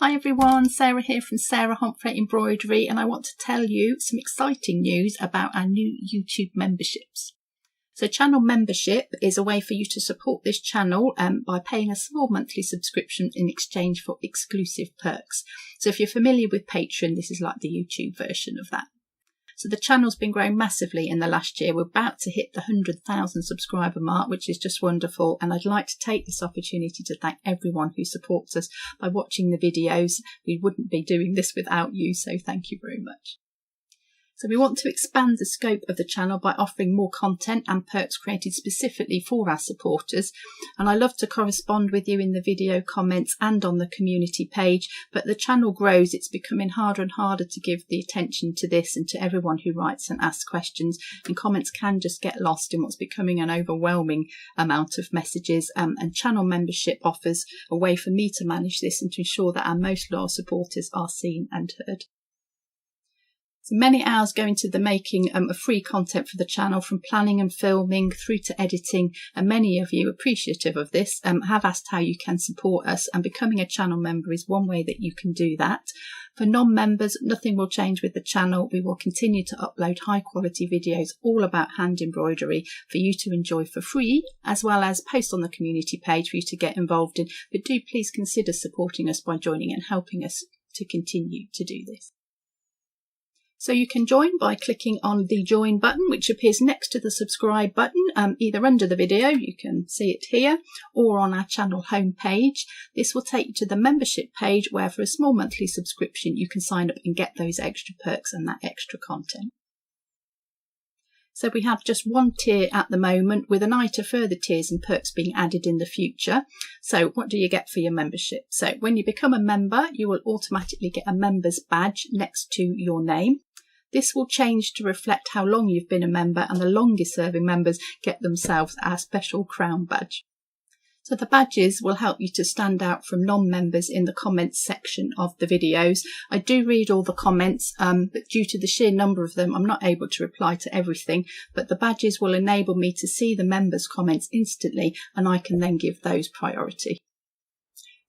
Hi everyone, Sarah here from Sarah Homfray Embroidery, and I want to tell you some exciting news about our new YouTube memberships. So channel membership is a way for you to support this channel by paying a small monthly subscription in exchange for exclusive perks. So if you're familiar with Patreon, this is like the YouTube version of that. So the channel's been growing massively in the last year. We're about to hit the 100,000 subscriber mark, which is just wonderful. And I'd like to take this opportunity to thank everyone who supports us by watching the videos. We wouldn't be doing this without you, so thank you very much. So we want to expand the scope of the channel by offering more content and perks created specifically for our supporters. And I love to correspond with you in the video comments and on the community page, but the channel grows. It's becoming harder and harder to give the attention to this and to everyone who writes and asks questions, and comments can just get lost in what's becoming an overwhelming amount of messages, and channel membership offers a way for me to manage this and to ensure that our most loyal supporters are seen and heard. So many hours go into the making of free content for the channel, from planning and filming through to editing, and many of you, appreciative of this, have asked how you can support us, and becoming a channel member is one way that you can do that. For non-members, nothing will change with the channel. We will continue to upload high quality videos all about hand embroidery for you to enjoy for free, as well as post on the community page for you to get involved in. But do please consider supporting us by joining and helping us to continue to do this. So you can join by clicking on the join button, which appears next to the subscribe button, either under the video, you can see it here, or on our channel homepage. This will take you to the membership page, where for a small monthly subscription you can sign up and get those extra perks and that extra content. So we have just one tier at the moment, with an eye to further tiers and perks being added in the future. So what do you get for your membership? So when you become a member, you will automatically get a member's badge next to your name. This will change to reflect how long you've been a member, and the longest serving members get themselves our special crown badge. So the badges will help you to stand out from non-members in the comments section of the videos. I do read all the comments, but due to the sheer number of them, I'm not able to reply to everything. But the badges will enable me to see the members' comments instantly, and I can then give those priority.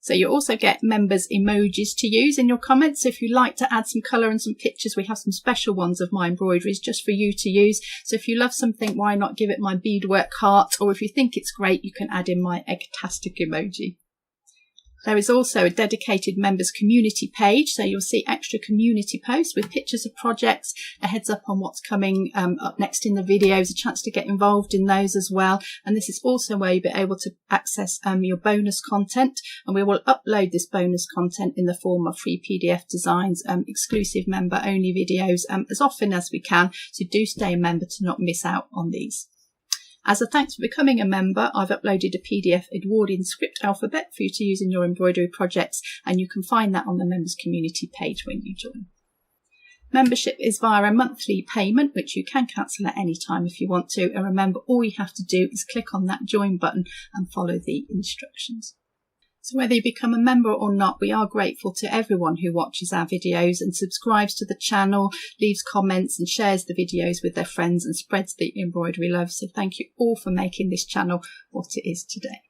So you also get members emojis to use in your comments. So if you like to add some colour and some pictures, we have some special ones of my embroideries just for you to use. So if you love something, why not give it my beadwork heart? Or if you think it's great, you can add in my egg-tastic emoji. There is also a dedicated members community page, so you'll see extra community posts with pictures of projects, a heads up on what's coming up next in the videos, a chance to get involved in those as well. And this is also where you'll be able to access your bonus content, and we will upload this bonus content in the form of free PDF designs, exclusive member only videos as often as we can, so do stay a member to not miss out on these. As a thanks for becoming a member, I've uploaded a PDF Edwardian script alphabet for you to use in your embroidery projects, and you can find that on the members community page when you join. Membership is via a monthly payment, which you can cancel at any time if you want to, and remember, all you have to do is click on that join button and follow the instructions. So whether you become a member or not, we are grateful to everyone who watches our videos and subscribes to the channel, leaves comments and shares the videos with their friends and spreads the embroidery love. So thank you all for making this channel what it is today.